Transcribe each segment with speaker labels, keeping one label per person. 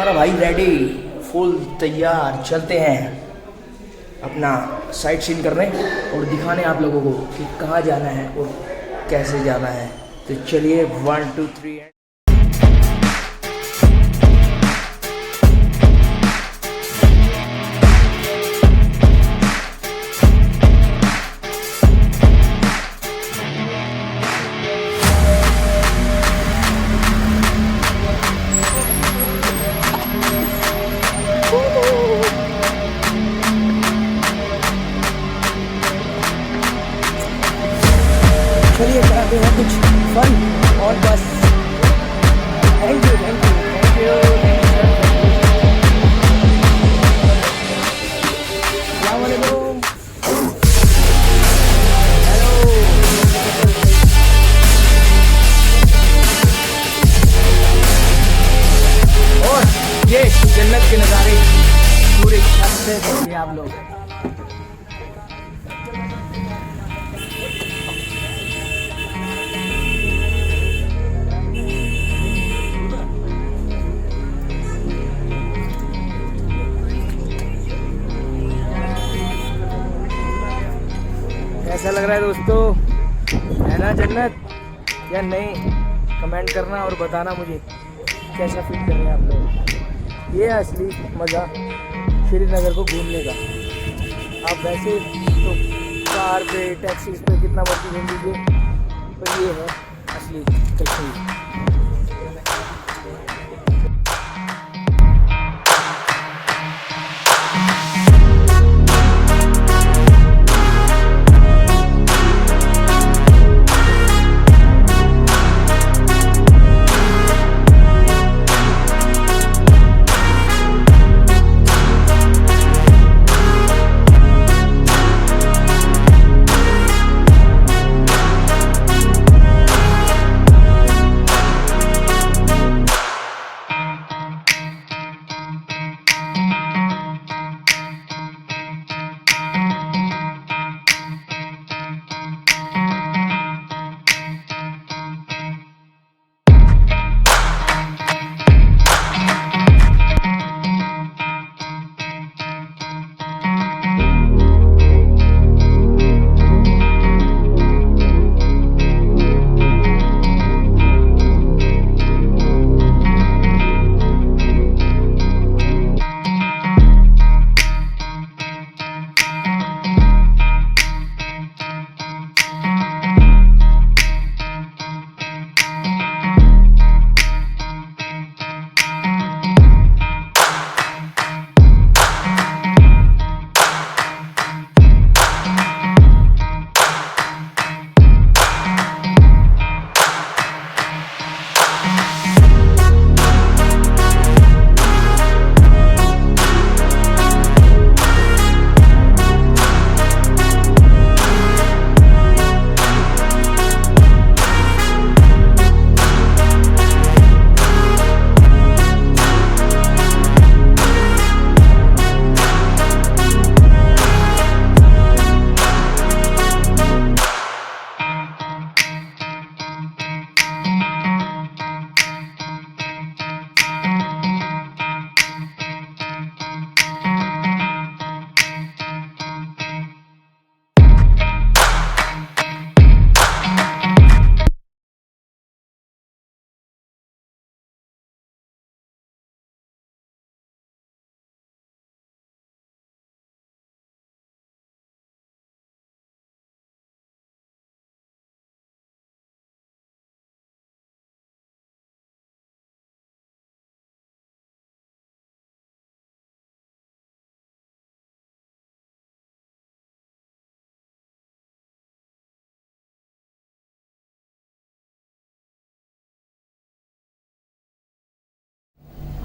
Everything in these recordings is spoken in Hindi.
Speaker 1: हमारा भाई रेडी, फुल तैयार। चलते हैं अपना साइट सीन करने और दिखाने आप लोगों को कि कहाँ जाना है और कैसे जाना है। तो चलिए 1 2 3 चलिए कराते हैं कुछ फन और बस। Thank you thank you thank you. अस्सलाम वालेकुम। हेलो। और ये जन्नत के नज़ारे पूरे छत से देखिए आप लोग। कैसा लग रहा है दोस्तों, है ना जन्नत या नहीं? कमेंट करना और बताना मुझे कैसा फील कर रहे हैं आप लोग। ये है असली मज़ा श्रीनगर को घूमने का। आप वैसे तो कार पे टैक्सी पे कितना मर्जी घूम लीजिए, पर ये है असली कश्मीर।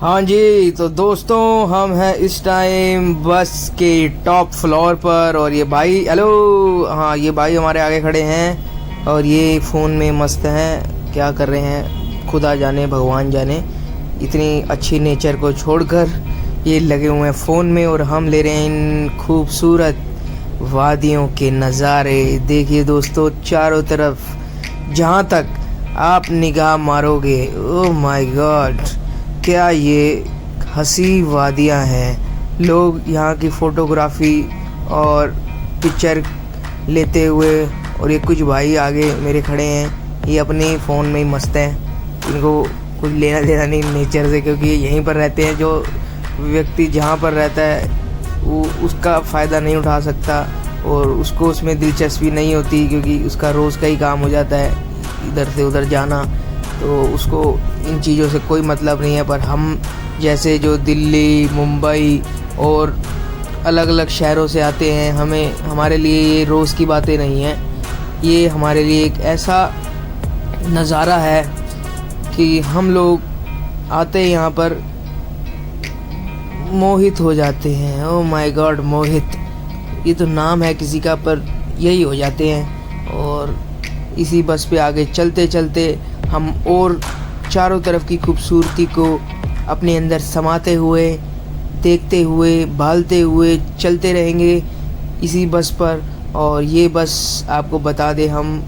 Speaker 1: हाँ जी, तो दोस्तों हम हैं इस टाइम बस के टॉप फ्लोर पर और ये भाई, हेलो, हाँ ये भाई हमारे आगे खड़े हैं और ये फ़ोन में मस्त हैं। क्या कर रहे हैं खुदा जाने, भगवान जाने। इतनी अच्छी नेचर को छोड़कर ये लगे हुए हैं फ़ोन में और हम ले रहे हैं इन खूबसूरत वादियों के नज़ारे। देखिए दोस्तों, चारों तरफ जहाँ तक आप निगाह मारोगे, ओह माय गॉड, क्या ये हसी वादियाँ हैं। लोग यहाँ की फ़ोटोग्राफ़ी और पिक्चर लेते हुए, और ये कुछ भाई आगे मेरे खड़े हैं, ये अपने फ़ोन में ही मस्त हैं। इनको कुछ लेना देना नहीं नेचर से, क्योंकि यहीं पर रहते हैं। जो व्यक्ति जहाँ पर रहता है वो उसका फ़ायदा नहीं उठा सकता, और उसको उसमें दिलचस्पी नहीं होती, क्योंकि उसका रोज़ का ही काम हो जाता है इधर से उधर जाना, तो उसको इन चीज़ों से कोई मतलब नहीं है। पर हम जैसे जो दिल्ली, मुंबई और अलग अलग शहरों से आते हैं, हमारे लिए ये रोज़ की बातें नहीं हैं। ये हमारे लिए एक ऐसा नज़ारा है कि हम लोग आते हैं यहाँ पर मोहित हो जाते हैं। ओह माय गॉड, मोहित, ये तो नाम है किसी का, पर यही हो जाते हैं। और इसी बस पे आगे चलते चलते हम और चारों तरफ की खूबसूरती को अपने अंदर समाते हुए, देखते हुए, भालते हुए चलते रहेंगे इसी बस पर। और ये बस आपको बता दें, हम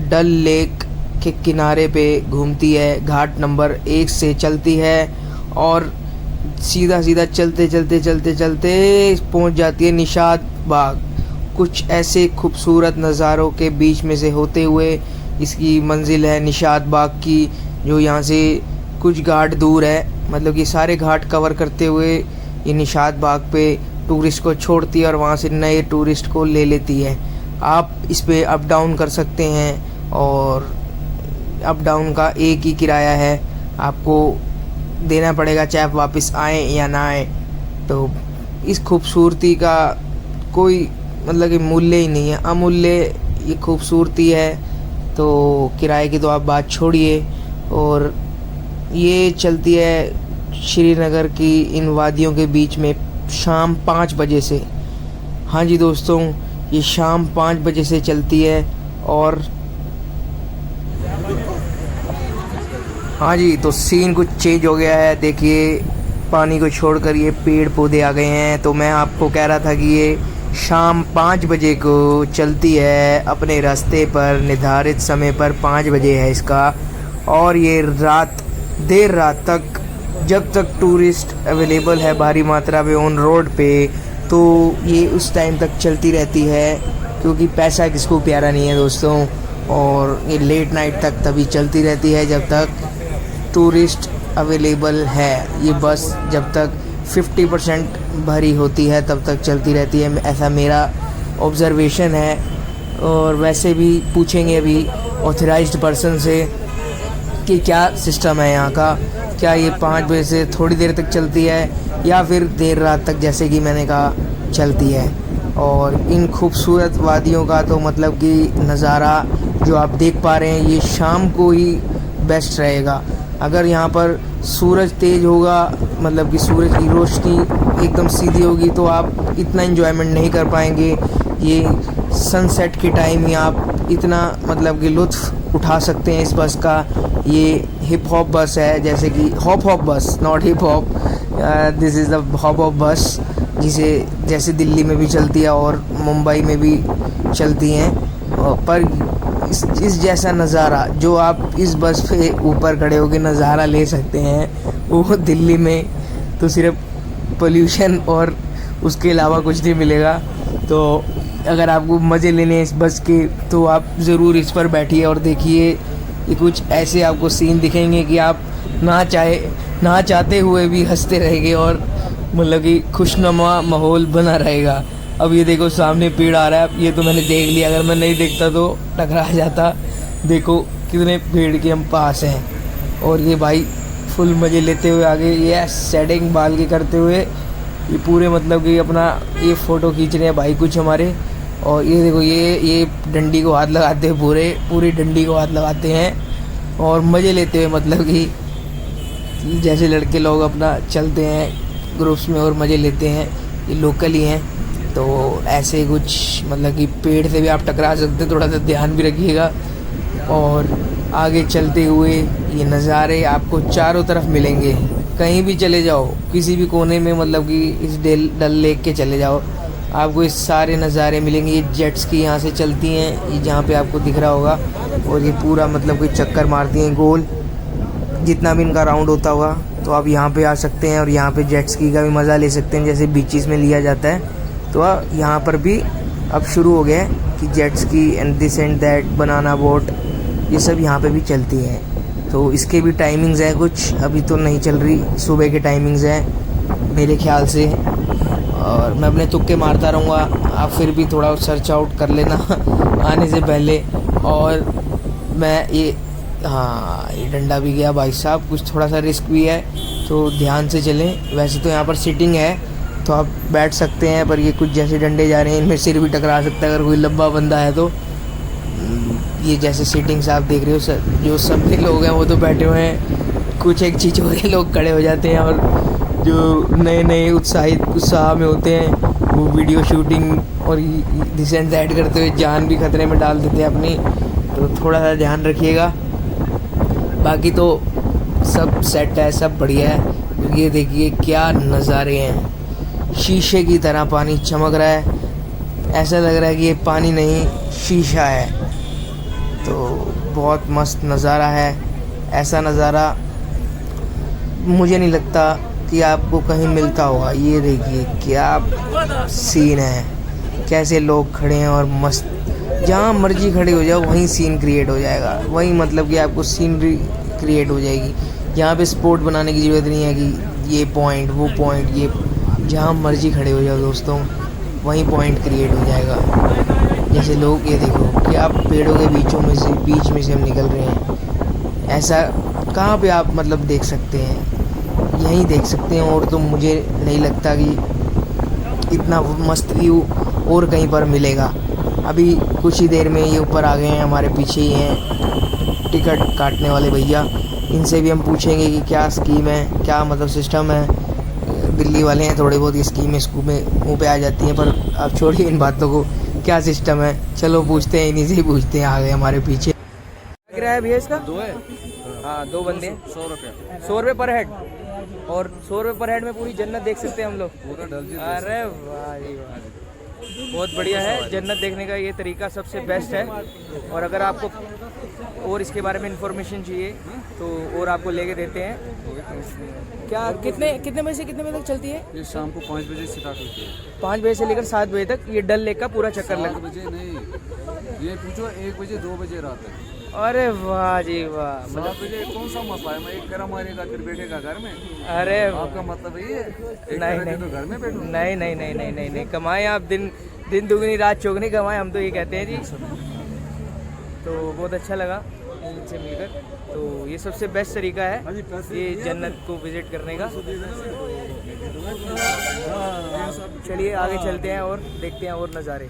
Speaker 1: डल लेक के किनारे पे घूमती है, घाट नंबर 1 से चलती है और सीधा सीधा चलते चलते चलते चलते पहुंच जाती है निशात बाग। कुछ ऐसे खूबसूरत नज़ारों के बीच में से होते हुए इसकी मंजिल है निशात बाग की, जो यहाँ से कुछ घाट दूर है। मतलब कि सारे घाट कवर करते हुए ये निशात बाग पे टूरिस्ट को छोड़ती है और वहाँ से नए टूरिस्ट को ले लेती है। आप इस पे अप डाउन कर सकते हैं, और अप डाउन का एक ही किराया है, आपको देना पड़ेगा चाहे आप वापस आएँ या ना आएँ। तो इस खूबसूरती का कोई मतलब कि मूल्य ही नहीं है, अमूल्य ये खूबसूरती है। तो किराए की तो आप बात छोड़िए। और ये चलती है श्रीनगर की इन वादियों के बीच में शाम 5 बजे से। हाँ जी दोस्तों, ये शाम 5 बजे से चलती है। और हाँ जी, तो सीन कुछ चेंज हो गया है। देखिए, पानी को छोड़कर ये पेड़ पौधे आ गए हैं। तो मैं आपको कह रहा था कि ये शाम 5 बजे को चलती है अपने रास्ते पर, निर्धारित समय पर 5 बजे है इसका। और ये देर रात तक, जब तक टूरिस्ट अवेलेबल है भारी मात्रा में ऑन रोड पे, तो ये उस टाइम तक चलती रहती है, क्योंकि पैसा किसको प्यारा नहीं है दोस्तों। और ये लेट नाइट तक तभी चलती रहती है जब तक टूरिस्ट अवेलेबल है। ये बस जब तक 50% भरी होती है तब तक चलती रहती है, ऐसा मेरा ऑब्ज़र्वेशन है। और वैसे भी पूछेंगे अभी ऑथराइज्ड पर्सन से कि क्या सिस्टम है यहाँ का, क्या ये 5 बजे से थोड़ी देर तक चलती है या फिर देर रात तक, जैसे कि मैंने कहा, चलती है। और इन खूबसूरत वादियों का तो मतलब कि नज़ारा जो आप देख पा रहे हैं, ये शाम को ही बेस्ट रहेगा। अगर यहाँ पर सूरज तेज़ होगा, मतलब कि सूरज की रोशनी एकदम सीधी होगी, तो आप इतना एंजॉयमेंट नहीं कर पाएंगे। ये सनसेट के टाइम ही आप इतना मतलब कि लुत्फ़ उठा सकते हैं इस बस का। ये हिप हॉप बस है, जैसे कि हॉप बस, not hip hop, this is the hop बस, जिसे जैसे दिल्ली में भी चलती है और मुंबई में भी चलती हैं। पर इस जैसा नज़ारा जो आप इस बस पे ऊपर खड़े होकर नज़ारा ले सकते हैं, वो दिल्ली में तो सिर्फ पोल्यूशन और उसके अलावा कुछ नहीं मिलेगा। तो अगर आपको मज़े लेने हैं इस बस के, तो आप ज़रूर इस पर बैठिए और देखिए। ये कुछ ऐसे आपको सीन दिखेंगे कि आप ना चाहते हुए भी हंसते रहेंगे, और मतलब कि खुशनुमा माहौल बना रहेगा। अब ये देखो, सामने पेड़ आ रहा है, ये तो मैंने देख लिया, अगर मैं नहीं देखता तो टकरा जाता। देखो कितने पेड़ के हम पास हैं, और ये भाई फुल मज़े लेते हुए आगे, ये सेटिंग बाल के करते हुए ये पूरे मतलब कि अपना ये फ़ोटो खींच रहे हैं भाई कुछ हमारे। और ये देखो, ये डंडी को हाथ लगाते हैं, पूरी डंडी को हाथ लगाते हैं और मज़े लेते हुए, मतलब कि जैसे लड़के लोग अपना चलते हैं ग्रुप्स में और मज़े लेते हैं, ये लोकल ही हैं। तो ऐसे कुछ मतलब कि पेड़ से भी आप टकरा सकते हैं, थोड़ा सा ध्यान भी रखिएगा। और आगे चलते हुए ये नज़ारे आपको चारों तरफ मिलेंगे, कहीं भी चले जाओ, किसी भी कोने में, मतलब कि इस डल लेक के चले जाओ, आपको इस सारे नज़ारे मिलेंगे। ये जेट्स की यहाँ से चलती हैं, ये जहाँ पे आपको दिख रहा होगा, और ये पूरा मतलब कि चक्कर मारती हैं गोल, जितना भी इनका राउंड होता होगा। तो आप यहाँ पे आ सकते हैं और यहाँ पे जेट स्की का भी मज़ा ले सकते हैं जैसे बीचेस में लिया जाता है। तो यहाँ पर भी अब शुरू हो गया है कि jet ski and this and that, banana boat, ये सब यहाँ पे भी चलती हैं। तो इसके भी टाइमिंग्स हैं कुछ, अभी तो नहीं चल रही, सुबह के टाइमिंग्स हैं मेरे ख्याल से। और मैं अपने तुक्के मारता रहूँगा, आप फिर भी थोड़ा सर्च आउट कर लेना आने से पहले। और मैं ये, हाँ ये डंडा भी गया भाई साहब, कुछ थोड़ा सा रिस्क भी है तो ध्यान से चलें। वैसे तो यहाँ पर सीटिंग है तो आप बैठ सकते हैं, पर ये कुछ जैसे डंडे जा रहे हैं इनमें सिर भी टकरा सकता है अगर कोई लंबा बंदा है तो। ये जैसे सीटिंग्स आप देख रहे हो सर, जो सभी लोग हैं वो तो बैठे हुए हैं, कुछ एक चीज़ हो रही लोग खड़े हो जाते हैं, और जो नए नए उत्साह में होते हैं वो वीडियो शूटिंग और दिस एंड दैट करते हुए जान भी खतरे में डाल देते हैं अपनी। तो थोड़ा सा ध्यान रखिएगा। बाकी तो सब सेट है, सब बढ़िया है। ये देखिए क्या नज़ारे हैं, शीशे की तरह पानी चमक रहा है, ऐसा लग रहा है कि ये पानी नहीं शीशा है। तो बहुत मस्त नज़ारा है। ऐसा नज़ारा मुझे नहीं लगता कि आपको कहीं मिलता होगा। ये देखिए क्या सीन है, कैसे लोग खड़े हैं और मस्त, जहाँ मर्जी खड़े हो जाओ वहीं सीन क्रिएट हो जाएगा, वहीं मतलब कि आपको सीनरी क्रिएट हो जाएगी। यहाँ पे स्पॉट बनाने की ज़रूरत नहीं है कि ये पॉइंट वो पॉइंट, ये जहाँ मर्जी खड़े हो जाओ दोस्तों वहीं पॉइंट क्रिएट हो जाएगा। जैसे लोग, ये देखो क्या पेड़ों के बीच में से हम निकल रहे हैं। ऐसा कहाँ पे आप मतलब देख सकते हैं, यहीं देख सकते हैं। और तो मुझे नहीं लगता कि इतना मस्त व्यू और कहीं पर मिलेगा। अभी कुछ ही देर में ये ऊपर आ गए हैं, हमारे पीछे ही हैं टिकट काटने वाले भैया। इनसे भी हम पूछेंगे कि क्या स्कीम है, क्या मतलब सिस्टम है। दिल्ली वाले हैं, थोड़े बहुत स्कीमें मुँह पे आ जाती हैं, पर आप छोड़िए इन बातों को, क्या सिस्टम है चलो पूछते हैं, इन्हीं से ही पूछते हैं। आ गए हमारे पीछे। क्या है भैया इसका? 2 है। हाँ 2 बंदे 100 रुपये, 100 रुपये पर हेड। और 100 रुपये पर हेड में पूरी जन्नत देख सकते हैं हम लोग पूरा। अरे वाह जी वाह, बहुत बढ़िया है। जन्नत देखने का ये तरीका सबसे बेस्ट है। और अगर आपको और इसके बारे में इंफॉर्मेशन चाहिए तो और आपको लेके देते हैं। क्या कितने बजे से कितने बजे तक चलती है?
Speaker 2: ये शाम को 5 बजे स्टार्ट होती है।
Speaker 1: 5 बजे से लेकर 7 बजे तक ये डल लेक का पूरा चक्कर लगा।
Speaker 2: 7 बजे नहीं, ये पूछो 1 बजे 2 बजे रात है।
Speaker 1: अरे वाह जी वाह,
Speaker 2: 7 बजे कौन सा मसला है? मैं एक करा मारेगा फिर बैठेगा घर में।
Speaker 1: अरे
Speaker 2: आपका मतलब ये है?
Speaker 1: नहीं
Speaker 2: तो घर में बैठो।
Speaker 1: नहीं कमाए आप, दिन दुगनी रात चौगनी कमाए, हम तो ये कहते हैं जी। तो बहुत अच्छा लगा इनसे मिलकर। तो ये सबसे बेस्ट तरीका है ये जन्नत को विजिट करने का। चलिए आगे चलते हैं और देखते हैं और नज़ारे।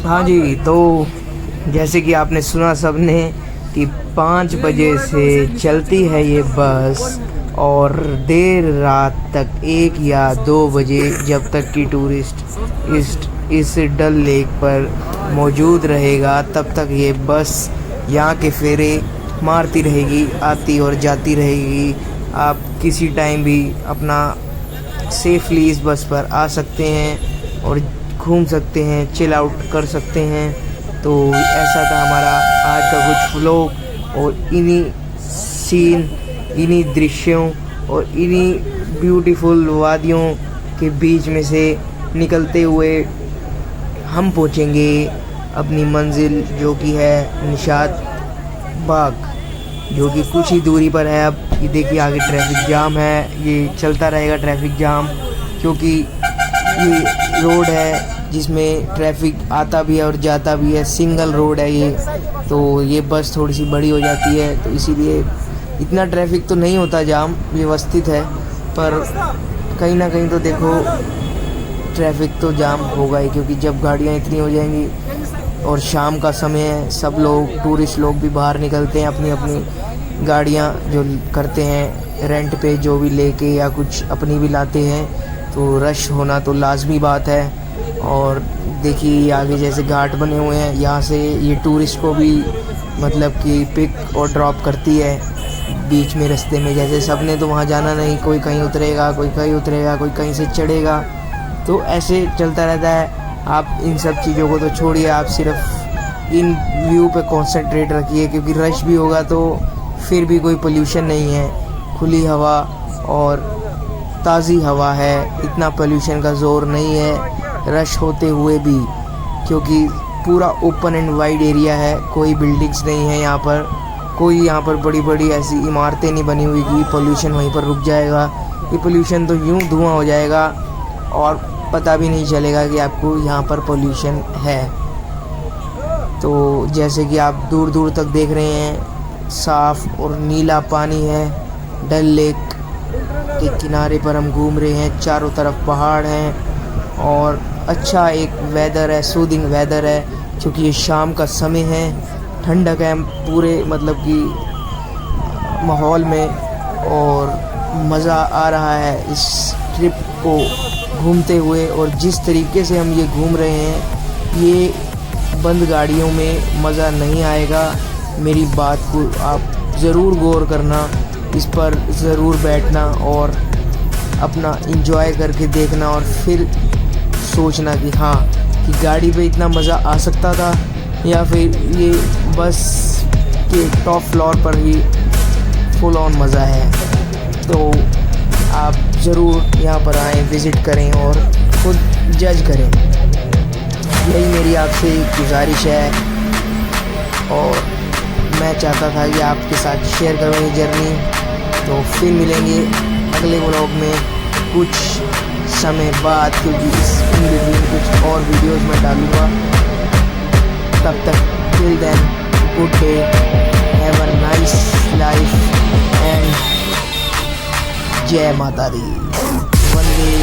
Speaker 1: हाँ जी, तो जैसे कि आपने सुना सबने कि 5 बजे से चलती है ये बस और देर रात तक 1 या 2 बजे जब तक कि टूरिस्ट इस डल लेक पर मौजूद रहेगा तब तक ये बस यहाँ के फेरे मारती रहेगी, आती और जाती रहेगी। आप किसी टाइम भी अपना सेफली इस बस पर आ सकते हैं और घूम सकते हैं, चिल आउट कर सकते हैं। तो ऐसा था हमारा आज का कुछ व्लॉग, और इन्हीं सीन, इन्हीं दृश्यों और इन्हीं ब्यूटीफुल वादियों के बीच में से निकलते हुए हम पहुँचेंगे अपनी मंजिल, जो कि है निशात बाग, जो कि कुछ ही दूरी पर है। अब ये देखिए आगे ट्रैफिक जाम है, ये चलता रहेगा ट्रैफिक जाम, क्योंकि ये रोड है जिसमें ट्रैफिक आता भी है और जाता भी है, सिंगल रोड है ये। तो ये बस थोड़ी सी बड़ी हो जाती है तो इसीलिए इतना ट्रैफिक तो नहीं होता जाम, व्यवस्थित है। पर कहीं ना कहीं तो देखो ट्रैफिक तो जाम होगा ही, क्योंकि जब गाड़ियाँ इतनी हो जाएंगी और शाम का समय है, सब लोग टूरिस्ट लोग भी बाहर निकलते हैं अपनी अपनी गाड़ियाँ जो करते हैं रेंट पे जो भी लेके या कुछ अपनी भी लाते हैं तो रश होना तो लाजमी बात है। और देखिए आगे जैसे घाट बने हुए हैं, यहाँ से ये टूरिस्ट को भी मतलब कि पिक और ड्रॉप करती है बीच में रास्ते में। जैसे सबने तो वहाँ जाना नहीं, कोई कहीं उतरेगा, कोई कहीं उतरेगा, कोई कहीं से चढ़ेगा, तो ऐसे चलता रहता है। आप इन सब चीज़ों को तो छोड़िए, आप सिर्फ इन व्यू पे कंसंट्रेट रखिए, क्योंकि रश भी होगा तो फिर भी कोई पोल्यूशन नहीं है, खुली हवा और ताज़ी हवा है, इतना पोल्यूशन का ज़ोर नहीं है रश होते हुए भी, क्योंकि पूरा ओपन एंड वाइड एरिया है, कोई बिल्डिंग्स नहीं है यहाँ पर, कोई यहाँ पर बड़ी बड़ी ऐसी इमारतें नहीं बनी हुई कि पोल्यूशन वहीं पर रुक जाएगा। ये पोल्यूशन तो यूँ धुआं हो जाएगा और पता भी नहीं चलेगा कि आपको यहाँ पर पोल्यूशन है। तो जैसे कि आप दूर दूर तक देख रहे हैं, साफ़ और नीला पानी है। डल लेक के किनारे पर हम घूम रहे हैं, चारों तरफ पहाड़ हैं और अच्छा एक वेदर है, सूदिंग वेदर है, क्योंकि ये शाम का समय है, ठंडक है पूरे मतलब कि माहौल में, और मज़ा आ रहा है इस ट्रिप को घूमते हुए। और जिस तरीके से हम ये घूम रहे हैं, ये बंद गाड़ियों में मज़ा नहीं आएगा। मेरी बात को आप ज़रूर गौर करना, इस पर ज़रूर बैठना और अपना इंजॉय करके देखना, और फिर सोचना कि हाँ कि गाड़ी पे इतना मज़ा आ सकता था या फिर ये बस के टॉप फ्लोर पर ही फुल ऑन मज़ा है। तो आप ज़रूर यहाँ पर आएँ, विज़िट करें और खुद जज करें। यही मेरी आपसे गुजारिश है और मैं चाहता था कि आपके साथ शेयर करूँ ये जर्नी। तो फिर मिलेंगे अगले व्लॉग में कुछ समय बाद, क्योंकि इस इन बिटवीन कुछ और वीडियोस में डालूँगा। तब तक till then good day, have a nice life and जय माता दी, वंदे